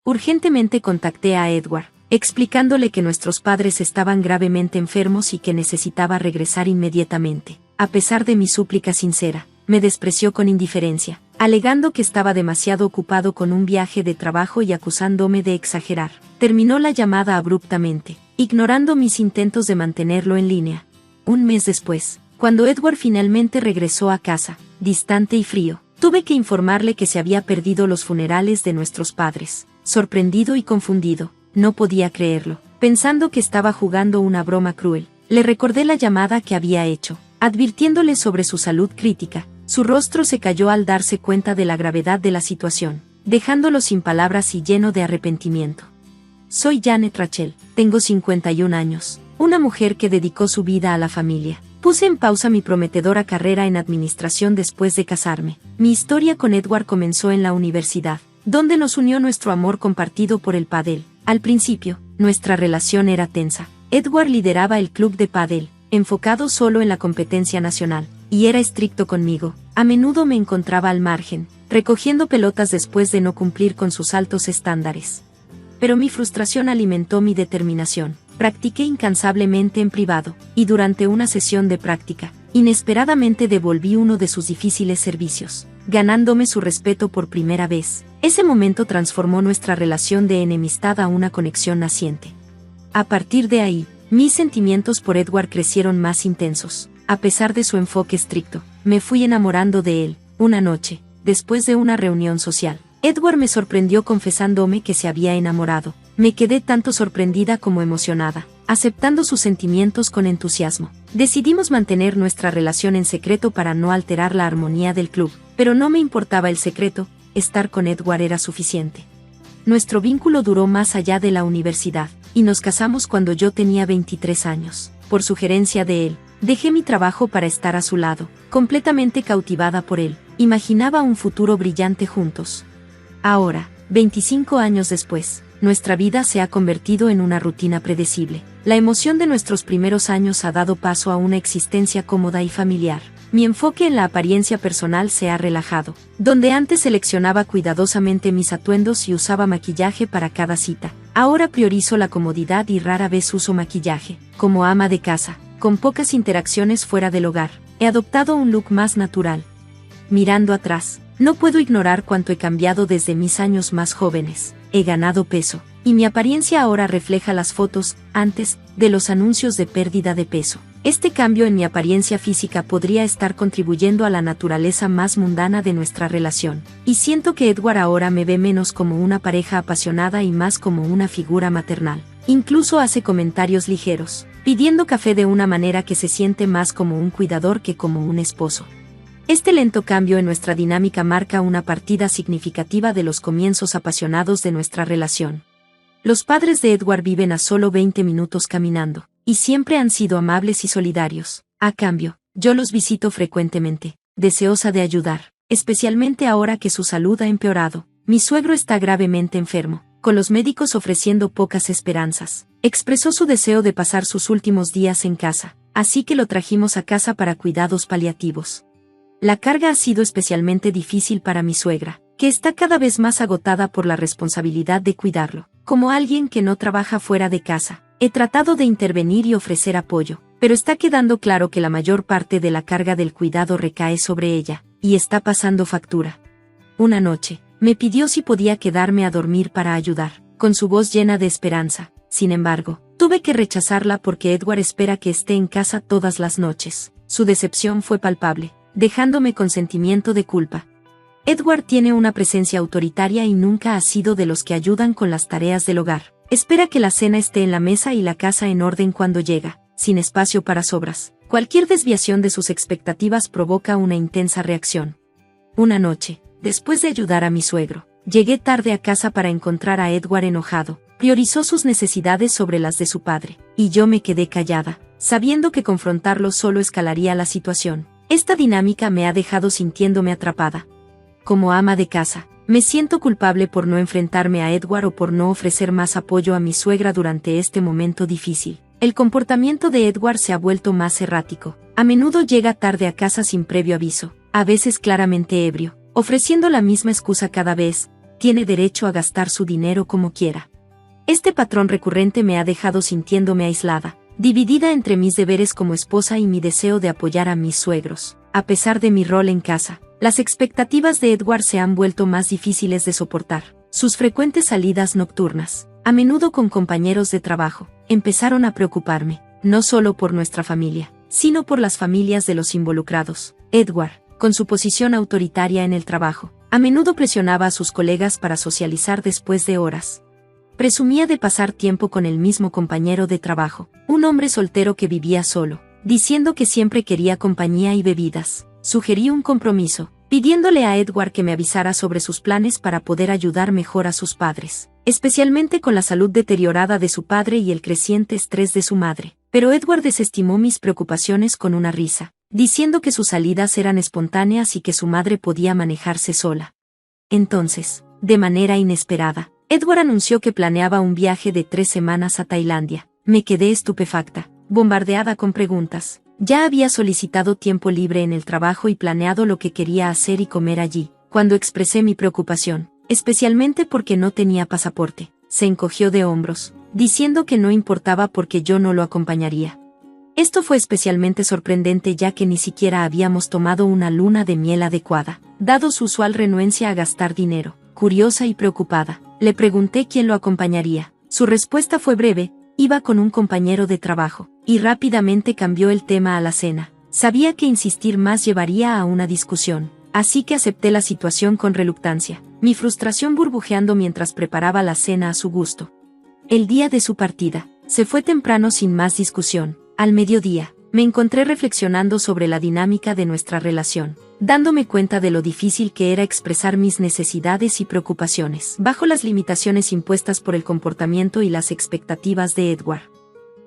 Urgentemente contacté a Edward, explicándole que nuestros padres estaban gravemente enfermos y que necesitaba regresar inmediatamente. A pesar de mi súplica sincera, me despreció con indiferencia, alegando que estaba demasiado ocupado con un viaje de trabajo y acusándome de exagerar. Terminó la llamada abruptamente, ignorando mis intentos de mantenerlo en línea. Un mes después, cuando Edward finalmente regresó a casa, distante y frío, tuve que informarle que se había perdido los funerales de nuestros padres. Sorprendido y confundido, no podía creerlo, pensando que estaba jugando una broma cruel. Le recordé la llamada que había hecho, advirtiéndole sobre su salud crítica. Su rostro se cayó al darse cuenta de la gravedad de la situación, dejándolo sin palabras y lleno de arrepentimiento. Soy Janet Rachel, tengo 51 años, una mujer que dedicó su vida a la familia. Puse en pausa mi prometedora carrera en administración después de casarme. Mi historia con Edward comenzó en la universidad, donde nos unió nuestro amor compartido por el pádel. Al principio, nuestra relación era tensa. Edward lideraba el club de pádel, enfocado solo en la competencia nacional, y era estricto conmigo. A menudo me encontraba al margen, recogiendo pelotas después de no cumplir con sus altos estándares. Pero mi frustración alimentó mi determinación. Practiqué incansablemente en privado, y durante una sesión de práctica, inesperadamente devolví uno de sus difíciles servicios, ganándome su respeto por primera vez. Ese momento transformó nuestra relación de enemistad a una conexión naciente. A partir de ahí, mis sentimientos por Edward crecieron más intensos. A pesar de su enfoque estricto, me fui enamorando de él. Una noche, después de una reunión social, Edward me sorprendió confesándome que se había enamorado. Me quedé tanto sorprendida como emocionada, aceptando sus sentimientos con entusiasmo. Decidimos mantener nuestra relación en secreto para no alterar la armonía del club, pero no me importaba el secreto, estar con Edward era suficiente. Nuestro vínculo duró más allá de la universidad, y nos casamos cuando yo tenía 23 años. Por sugerencia de él, dejé mi trabajo para estar a su lado, completamente cautivada por él. Imaginaba un futuro brillante juntos. Ahora, 25 años después, nuestra vida se ha convertido en una rutina predecible. La emoción de nuestros primeros años ha dado paso a una existencia cómoda y familiar. Mi enfoque en la apariencia personal se ha relajado. Donde antes seleccionaba cuidadosamente mis atuendos y usaba maquillaje para cada cita, ahora priorizo la comodidad y rara vez uso maquillaje. Como ama de casa, con pocas interacciones fuera del hogar, he adoptado un look más natural. Mirando atrás, no puedo ignorar cuánto he cambiado desde mis años más jóvenes. He ganado peso, y mi apariencia ahora refleja las fotos, antes, de los anuncios de pérdida de peso. Este cambio en mi apariencia física podría estar contribuyendo a la naturaleza más mundana de nuestra relación, y siento que Edward ahora me ve menos como una pareja apasionada y más como una figura maternal. Incluso hace comentarios ligeros, pidiendo café de una manera que se siente más como un cuidador que como un esposo. Este lento cambio en nuestra dinámica marca una partida significativa de los comienzos apasionados de nuestra relación. Los padres de Edward viven a solo 20 minutos caminando, y siempre han sido amables y solidarios. A cambio, yo los visito frecuentemente, deseosa de ayudar, especialmente ahora que su salud ha empeorado. Mi suegro está gravemente enfermo, con los médicos ofreciendo pocas esperanzas. Expresó su deseo de pasar sus últimos días en casa, así que lo trajimos a casa para cuidados paliativos. La carga ha sido especialmente difícil para mi suegra, que está cada vez más agotada por la responsabilidad de cuidarlo. Como alguien que no trabaja fuera de casa, he tratado de intervenir y ofrecer apoyo, pero está quedando claro que la mayor parte de la carga del cuidado recae sobre ella, y está pasando factura. Una noche, me pidió si podía quedarme a dormir para ayudar, con su voz llena de esperanza. Sin embargo, tuve que rechazarla porque Edward espera que esté en casa todas las noches. Su decepción fue palpable, dejándome con sentimiento de culpa. Edward tiene una presencia autoritaria y nunca ha sido de los que ayudan con las tareas del hogar. Espera que la cena esté en la mesa y la casa en orden cuando llega, sin espacio para sobras. Cualquier desviación de sus expectativas provoca una intensa reacción. Una noche, después de ayudar a mi suegro, llegué tarde a casa para encontrar a Edward enojado. Priorizó sus necesidades sobre las de su padre, y yo me quedé callada, sabiendo que confrontarlo solo escalaría la situación. Esta dinámica me ha dejado sintiéndome atrapada. Como ama de casa, me siento culpable por no enfrentarme a Edward o por no ofrecer más apoyo a mi suegra durante este momento difícil. El comportamiento de Edward se ha vuelto más errático. A menudo llega tarde a casa sin previo aviso, a veces claramente ebrio, ofreciendo la misma excusa cada vez. tiene derecho a gastar su dinero como quiera. Este patrón recurrente me ha dejado sintiéndome aislada, dividida entre mis deberes como esposa y mi deseo de apoyar a mis suegros. A pesar de mi rol en casa, las expectativas de Edward se han vuelto más difíciles de soportar. Sus frecuentes salidas nocturnas, a menudo con compañeros de trabajo, empezaron a preocuparme, no solo por nuestra familia, sino por las familias de los involucrados. Edward, con su posición autoritaria en el trabajo, a menudo presionaba a sus colegas para socializar después de horas. Presumía de pasar tiempo con el mismo compañero de trabajo, un hombre soltero que vivía solo, diciendo que siempre quería compañía y bebidas. Sugerí un compromiso, pidiéndole a Edward que me avisara sobre sus planes para poder ayudar mejor a sus padres, especialmente con la salud deteriorada de su padre y el creciente estrés de su madre. Pero Edward desestimó mis preocupaciones con una risa, diciendo que sus salidas eran espontáneas y que su madre podía manejarse sola. Entonces, de manera inesperada, Edward anunció que planeaba un viaje de 3 semanas a Tailandia. Me quedé estupefacta, bombardeada con preguntas. Ya había solicitado tiempo libre en el trabajo y planeado lo que quería hacer y comer allí. Cuando expresé mi preocupación, especialmente porque no tenía pasaporte, se encogió de hombros, diciendo que no importaba porque yo no lo acompañaría. Esto fue especialmente sorprendente ya que ni siquiera habíamos tomado una luna de miel adecuada, dado su usual renuencia a gastar dinero. Curiosa y preocupada, le pregunté quién lo acompañaría. Su respuesta fue breve: iba con un compañero de trabajo, y rápidamente cambió el tema a la cena. Sabía que insistir más llevaría a una discusión, así que acepté la situación con reluctancia, mi frustración burbujeando mientras preparaba la cena a su gusto. El día de su partida, se fue temprano sin más discusión. Al mediodía, me encontré reflexionando sobre la dinámica de nuestra relación, dándome cuenta de lo difícil que era expresar mis necesidades y preocupaciones, bajo las limitaciones impuestas por el comportamiento y las expectativas de Edward.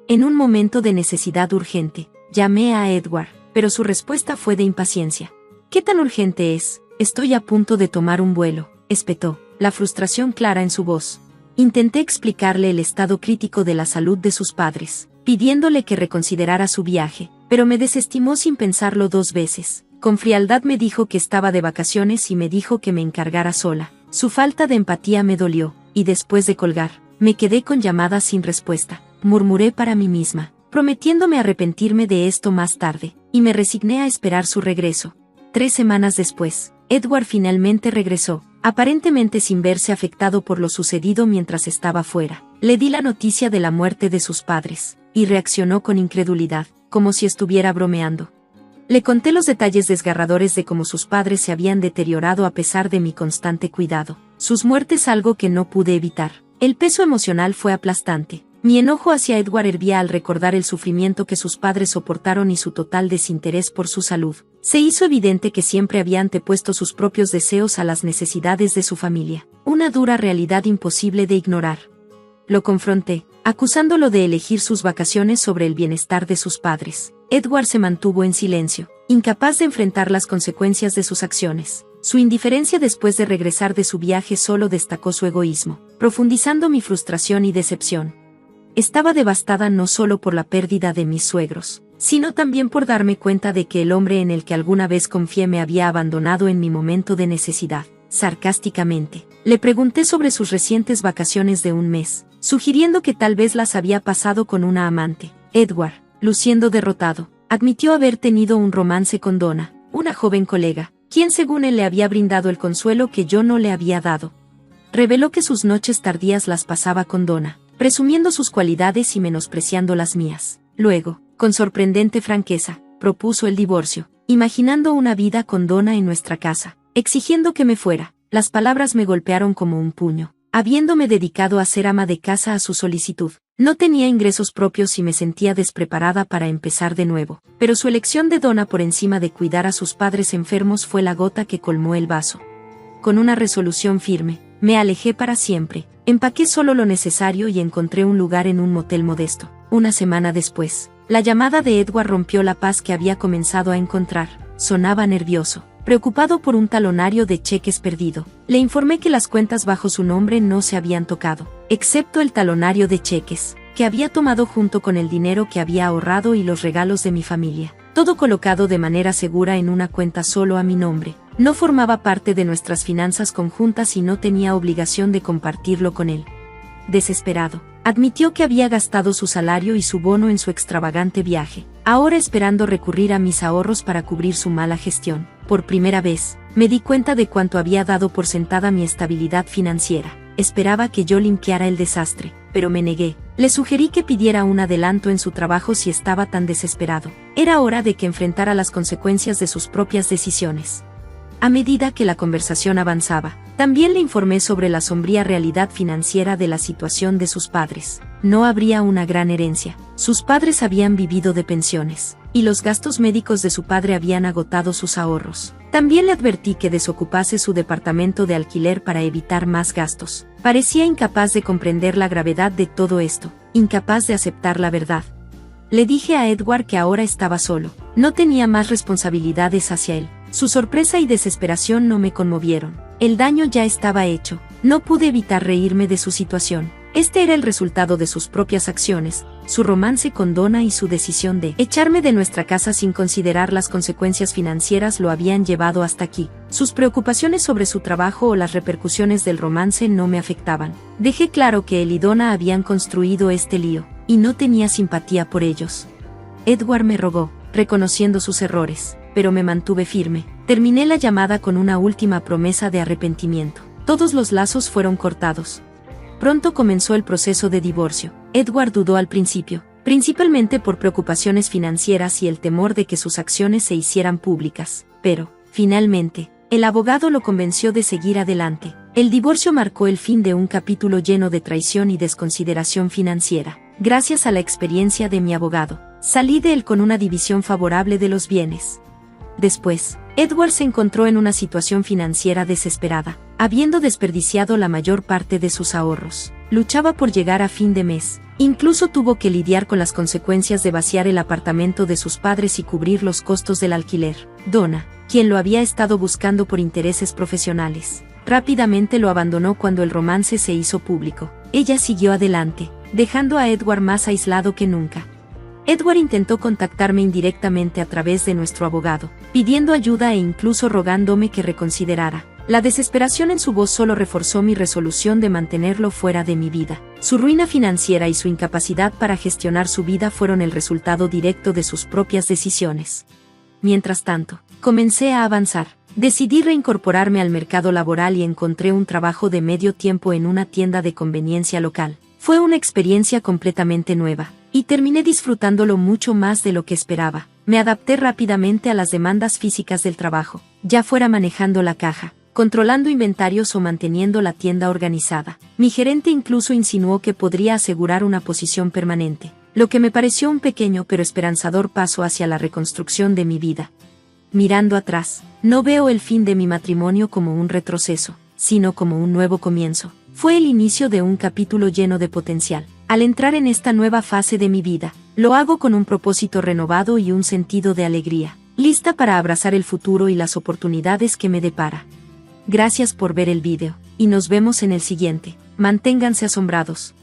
En un momento de necesidad urgente, llamé a Edward, pero su respuesta fue de impaciencia. ¿Qué tan urgente es? Estoy a punto de tomar un vuelo, espetó, la frustración clara en su voz. Intenté explicarle el estado crítico de la salud de sus padres, pidiéndole que reconsiderara su viaje, pero me desestimó sin pensarlo 2 veces. Con frialdad me dijo que estaba de vacaciones y me dijo que me encargara sola. Su falta de empatía me dolió, y después de colgar, me quedé con llamadas sin respuesta. Murmuré para mí misma, prometiéndome arrepentirme de esto más tarde, y me resigné a esperar su regreso. 3 semanas después, Edward finalmente regresó, aparentemente sin verse afectado por lo sucedido mientras estaba fuera. Le di la noticia de la muerte de sus padres, y reaccionó con incredulidad, como si estuviera bromeando. Le conté los detalles desgarradores de cómo sus padres se habían deteriorado a pesar de mi constante cuidado. Sus muertes, algo que no pude evitar. El peso emocional fue aplastante. Mi enojo hacia Edward hervía al recordar el sufrimiento que sus padres soportaron y su total desinterés por su salud. Se hizo evidente que siempre había antepuesto sus propios deseos a las necesidades de su familia. Una dura realidad imposible de ignorar. Lo confronté, acusándolo de elegir sus vacaciones sobre el bienestar de sus padres. Edward se mantuvo en silencio, incapaz de enfrentar las consecuencias de sus acciones. Su indiferencia después de regresar de su viaje solo destacó su egoísmo, profundizando mi frustración y decepción. Estaba devastada no solo por la pérdida de mis suegros, sino también por darme cuenta de que el hombre en el que alguna vez confié me había abandonado en mi momento de necesidad. Sarcásticamente, le pregunté sobre sus recientes vacaciones de un mes, sugiriendo que tal vez las había pasado con una amante. Edward, luciendo derrotado, admitió haber tenido un romance con Donna, una joven colega, quien según él le había brindado el consuelo que yo no le había dado. Reveló que sus noches tardías las pasaba con Donna, presumiendo sus cualidades y menospreciando las mías. Luego, con sorprendente franqueza, propuso el divorcio, imaginando una vida con Donna en nuestra casa, exigiendo que me fuera. Las palabras me golpearon como un puño. Habiéndome dedicado a ser ama de casa a su solicitud, no tenía ingresos propios y me sentía despreparada para empezar de nuevo. Pero su elección de Donna por encima de cuidar a sus padres enfermos fue la gota que colmó el vaso. Con una resolución firme, me alejé para siempre. Empaqué solo lo necesario y encontré un lugar en un motel modesto. Una semana después, la llamada de Edward rompió la paz que había comenzado a encontrar. Sonaba nervioso, preocupado por un talonario de cheques perdido. Le informé que las cuentas bajo su nombre no se habían tocado, excepto el talonario de cheques, que había tomado junto con el dinero que había ahorrado y los regalos de mi familia. Todo colocado de manera segura en una cuenta solo a mi nombre. No formaba parte de nuestras finanzas conjuntas y no tenía obligación de compartirlo con él. Desesperado, admitió que había gastado su salario y su bono en su extravagante viaje, ahora esperando recurrir a mis ahorros para cubrir su mala gestión. Por primera vez, me di cuenta de cuánto había dado por sentada mi estabilidad financiera. Esperaba que yo limpiara el desastre, pero me negué. Le sugerí que pidiera un adelanto en su trabajo si estaba tan desesperado. Era hora de que enfrentara las consecuencias de sus propias decisiones. A medida que la conversación avanzaba, también le informé sobre la sombría realidad financiera de la situación de sus padres. No habría una gran herencia. Sus padres habían vivido de pensiones, y los gastos médicos de su padre habían agotado sus ahorros. También le advertí que desocupase su departamento de alquiler para evitar más gastos. Parecía incapaz de comprender la gravedad de todo esto, incapaz de aceptar la verdad. Le dije a Edward que ahora estaba solo, no tenía más responsabilidades hacia él. Su sorpresa y desesperación no me conmovieron. El daño ya estaba hecho. No pude evitar reírme de su situación. Este era el resultado de sus propias acciones, su romance con Donna y su decisión de echarme de nuestra casa sin considerar las consecuencias financieras lo habían llevado hasta aquí. Sus preocupaciones sobre su trabajo o las repercusiones del romance no me afectaban. Dejé claro que él y Donna habían construido este lío, y no tenía simpatía por ellos. Edward me rogó, reconociendo sus errores, pero me mantuve firme. Terminé la llamada con una última promesa de arrepentimiento. Todos los lazos fueron cortados. Pronto comenzó el proceso de divorcio. Edward dudó al principio, principalmente por preocupaciones financieras y el temor de que sus acciones se hicieran públicas. Pero, finalmente, el abogado lo convenció de seguir adelante. El divorcio marcó el fin de un capítulo lleno de traición y desconsideración financiera. Gracias a la experiencia de mi abogado, salí de él con una división favorable de los bienes. Después, Edward se encontró en una situación financiera desesperada, habiendo desperdiciado la mayor parte de sus ahorros. Luchaba por llegar a fin de mes. Incluso tuvo que lidiar con las consecuencias de vaciar el apartamento de sus padres y cubrir los costos del alquiler. Donna, quien lo había estado buscando por intereses profesionales, rápidamente lo abandonó cuando el romance se hizo público. Ella siguió adelante, dejando a Edward más aislado que nunca. Edward intentó contactarme indirectamente a través de nuestro abogado, pidiendo ayuda e incluso rogándome que reconsiderara. La desesperación en su voz solo reforzó mi resolución de mantenerlo fuera de mi vida. Su ruina financiera y su incapacidad para gestionar su vida fueron el resultado directo de sus propias decisiones. Mientras tanto, comencé a avanzar. Decidí reincorporarme al mercado laboral y encontré un trabajo de medio tiempo en una tienda de conveniencia local. Fue una experiencia completamente nueva, y terminé disfrutándolo mucho más de lo que esperaba. Me adapté rápidamente a las demandas físicas del trabajo, ya fuera manejando la caja, controlando inventarios o manteniendo la tienda organizada. Mi gerente incluso insinuó que podría asegurar una posición permanente, lo que me pareció un pequeño pero esperanzador paso hacia la reconstrucción de mi vida. Mirando atrás, no veo el fin de mi matrimonio como un retroceso, sino como un nuevo comienzo. Fue el inicio de un capítulo lleno de potencial. Al entrar en esta nueva fase de mi vida, lo hago con un propósito renovado y un sentido de alegría, lista para abrazar el futuro y las oportunidades que me depara. Gracias por ver el video, y nos vemos en el siguiente. Manténganse asombrados.